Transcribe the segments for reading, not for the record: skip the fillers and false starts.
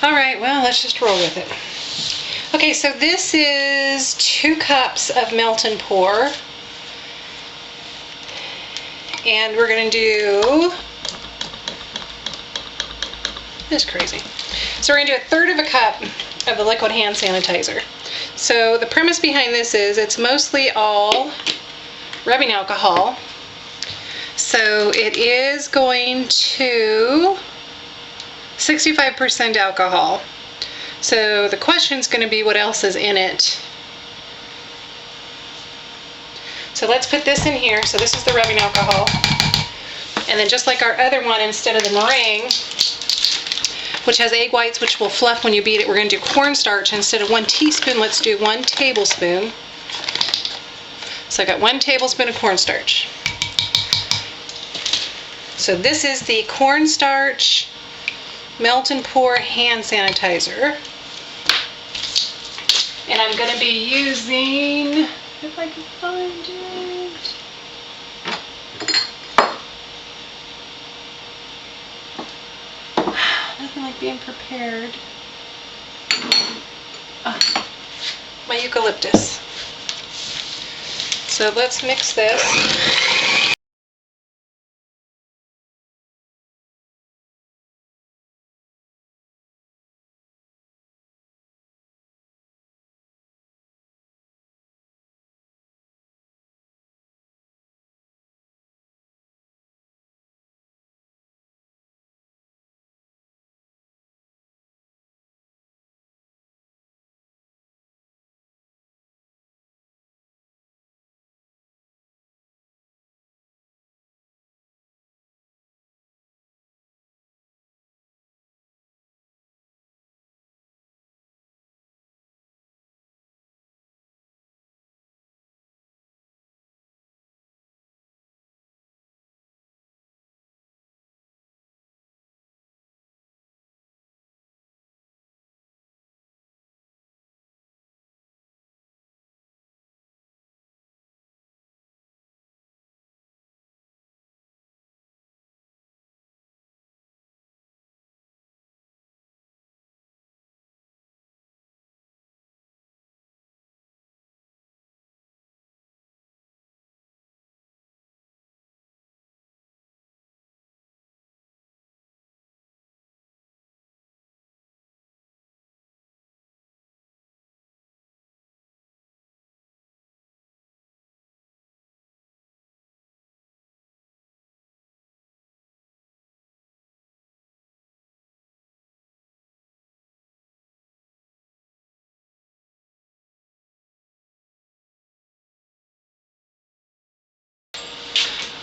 Alright, well, let's just roll with it. Okay, so this is 2 cups of melt and pour. And we're going to do... This is crazy. So we're going to do 1/3 of a cup of the liquid hand sanitizer. So the premise behind this is it's mostly all rubbing alcohol. So it is going to 65% alcohol. So the question is going to be what else is in it. So let's put this in here. So this is the rubbing alcohol. And then just like our other one, instead of the meringue, which has egg whites, which will fluff when you beat it, we're going to do cornstarch. Instead of 1 teaspoon, let's do 1 tablespoon. So I got 1 tablespoon of cornstarch. So this is the cornstarch melt and pour hand sanitizer. And I'm going to be using, if I can find it. Nothing like being prepared. My eucalyptus. So let's mix this.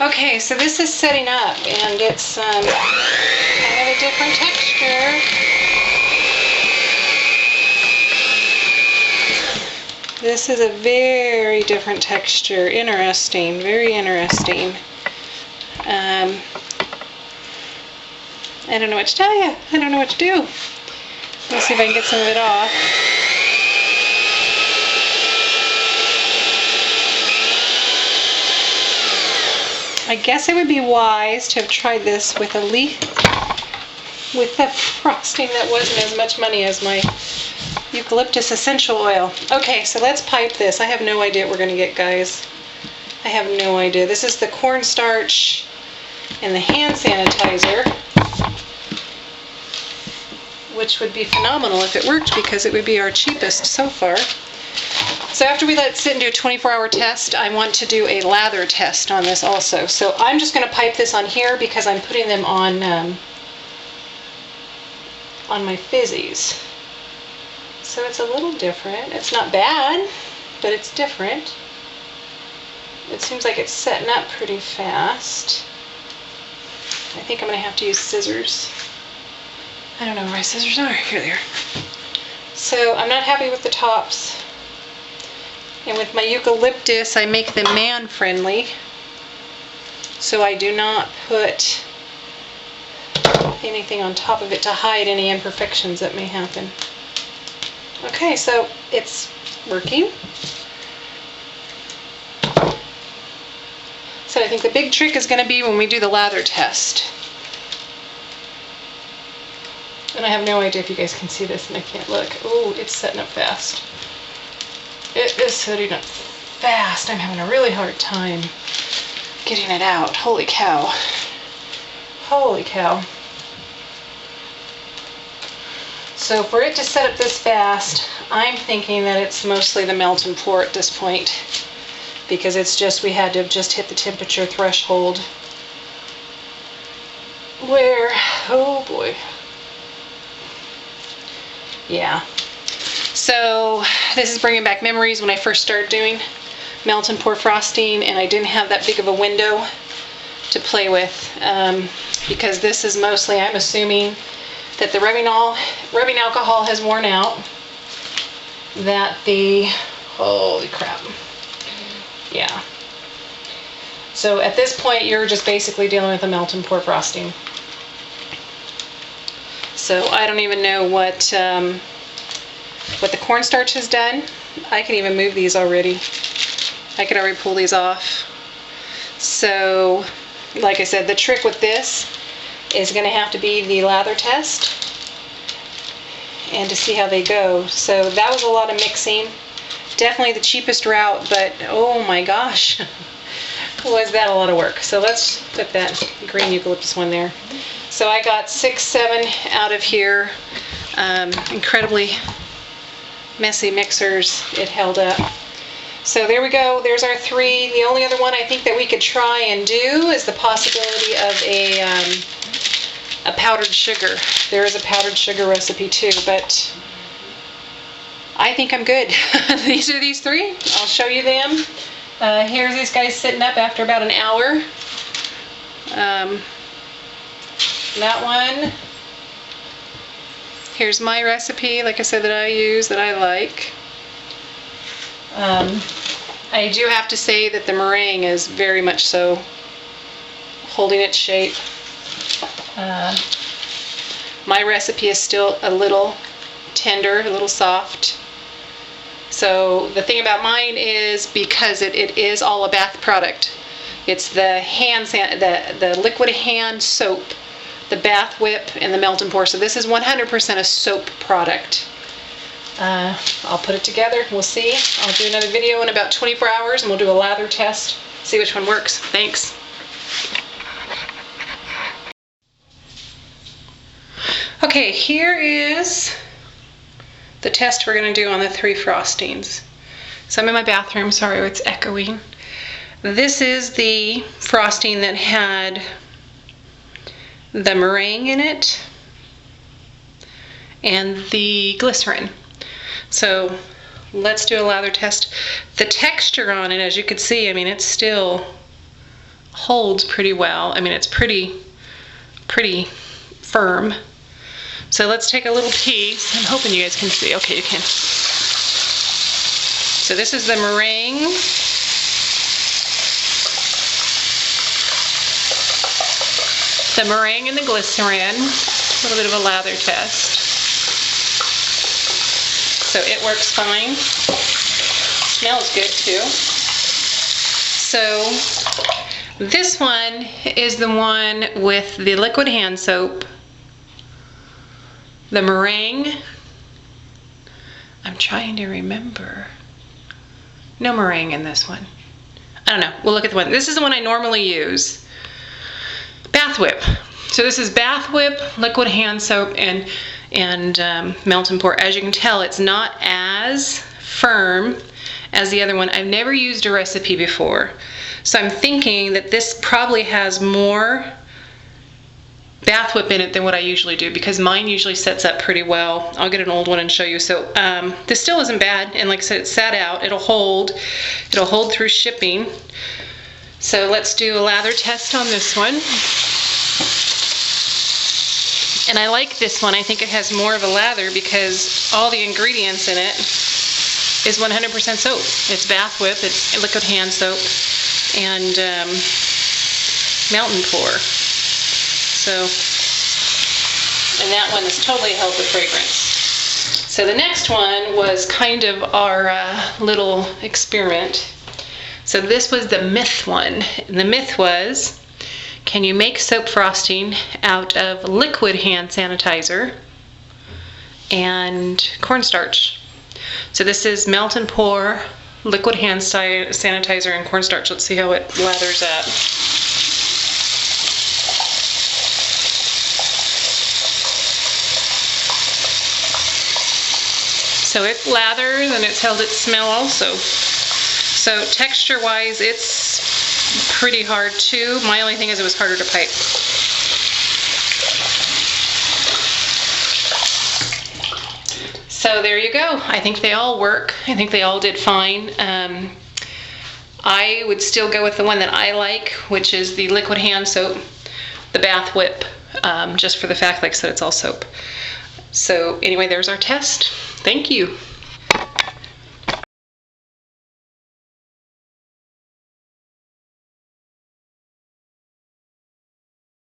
Okay, so this is setting up, and it's kind of a different texture. This is a very different texture. Interesting, very interesting. I don't know what to tell you. I don't know what to do. Let's see if I can get some of it off. I guess it would be wise to have tried this with with the frosting that wasn't as much money as my eucalyptus essential oil. Okay, so let's pipe this. I have no idea what we're going to get, guys. I have no idea. This is the cornstarch and the hand sanitizer, which would be phenomenal if it worked because it would be our cheapest so far. So after we let it sit and do a 24-hour test, I want to do a lather test on this also. So I'm just going to pipe this on here because I'm putting them on my fizzies. So it's a little different. It's not bad, but it's different. It seems like it's setting up pretty fast. I think I'm going to have to use scissors. I don't know where my scissors are. Here they are. So I'm not happy with the tops. And with my eucalyptus, I make them man-friendly. So I do not put anything on top of it to hide any imperfections that may happen. Okay, so it's working. So I think the big trick is going to be when we do the lather test. And I have no idea if you guys can see this, and I can't look. Oh, it's setting up fast. It is setting up fast. I'm having a really hard time getting it out. Holy cow. Holy cow. So for it to set up this fast, I'm thinking that it's mostly the melt and pour at this point, because it's just, we had to have just hit the temperature threshold where, oh boy. Yeah. So this is bringing back memories when I first started doing melt and pour frosting, and I didn't have that big of a window to play with, because this is mostly, I'm assuming that the rubbing alcohol has worn out, that the, holy crap, yeah. So at this point, you're just basically dealing with a melt and pour frosting. So I don't even know what the cornstarch has done. I can even move these already. I can already pull these off. So, like I said, the trick with this is going to have to be the lather test and to see how they go. So that was a lot of mixing. Definitely the cheapest route, but oh my gosh, was that a lot of work. So let's put that green eucalyptus one there. So I got 6, 7 out of here. Incredibly messy mixers. It held up. So there we go. There's our 3. The only other one I think that we could try and do is the possibility of a powdered sugar. There is a powdered sugar recipe too, but I think I'm good. These are these 3. I'll show you them. Here's these guys sitting up after about an hour. That one. Here's my recipe, like I said, that I use, that I like. I do have to say that the meringue is very much so holding its shape. My recipe is still a little tender, a little soft. So the thing about mine is, because it is all a bath product. It's the the liquid hand soap, the bath whip, and the melt and pour. So this is 100% a soap product. I'll put it together. We'll see. I'll do another video in about 24 hours and we'll do a lather test, see which one works. Thanks. Okay, here is the test we're going to do on the 3 frostings. So I'm in my bathroom. Sorry, it's echoing. This is the frosting that had the meringue in it and the glycerin. So let's do a lather test. The texture on it, as you can see, I mean, it still holds pretty well. I mean, it's pretty firm. So let's take a little piece. I'm hoping you guys can see. Okay, you can. So this is the meringue. The meringue and the glycerin. A little bit of a lather test. So it works fine. Smells good too. So this one is the one with the liquid hand soap, the meringue. I'm trying to remember. No meringue in this one. I don't know. We'll look at the one. This is the one I normally use. Bath whip. So this is bath whip, liquid hand soap, and melt and pour. As you can tell, it's not as firm as the other one. I've never used a recipe before, so I'm thinking that this probably has more bath whip in it than what I usually do, because mine usually sets up pretty well. I'll get an old one and show you. So this still isn't bad, and like I said, it sat out. It'll hold through shipping. So let's do a lather test on this one. And I like this one. I think it has more of a lather because all the ingredients in it is 100% soap. It's bath whip, it's liquid hand soap, and melt and pour. So, and that one has totally held the fragrance. So the next one was kind of our little experiment. So this was the myth one. And the myth was, can you make soap frosting out of liquid hand sanitizer and cornstarch. So this is melt and pour liquid hand sanitizer and cornstarch. Let's see how it lathers up. So it lathers and it's held its smell also. So texture-wise, it's pretty hard too. My only thing is it was harder to pipe. So there you go. I think they all work. I think they all did fine. I would still go with the one that I like, which is the liquid hand soap, the bath whip, just for the fact, like I said, it's all soap. So anyway, there's our test. Thank you.